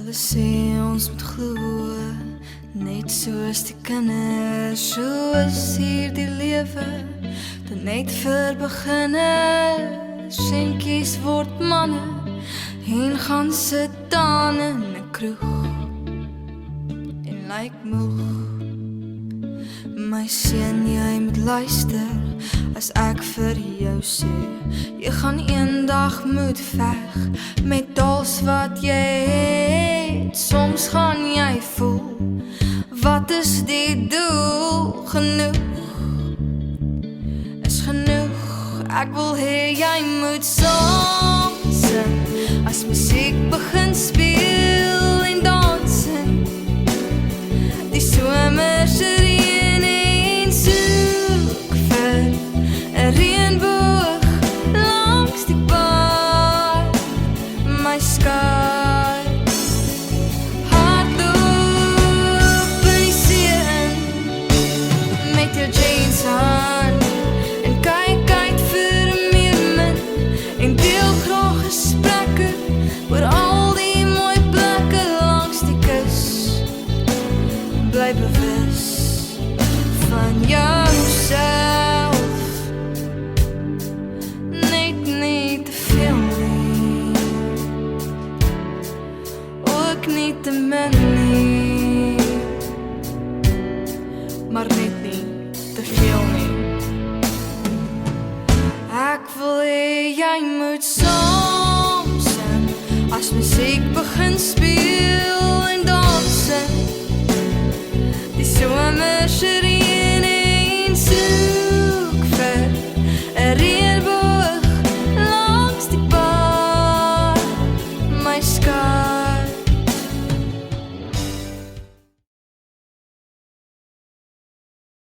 Hulle sê ons moet glo, net soos die kinders, soos hier die lewe, dan net vir beginners. Seentjies word manne en gaan sit dan in 'n kroeg en lyk moeg. My seun, jy moet luister as ek vir jou sê, jy gaan eendag moet veg met alles wat jy het. Soms gaan jy voel, wat is die doel? Genoeg is genoeg. Ek wil hê jy moet saam sing as musiek begin speel en dans in die somerse reën en soek vir 'n reënboog langs die pad. My skat, hardloop in die see in met jou jeans aan en kyk uit vir 'n meermin en deel graag gesprekke oor al die mooi plekke langs die kus. Bly bewus van jouself, net nie te veel nie, ook nie te min nie, maar net nie te veel nie. Ek wil hê jy moet saam sing as musiek begin speel en dans in die somerse reën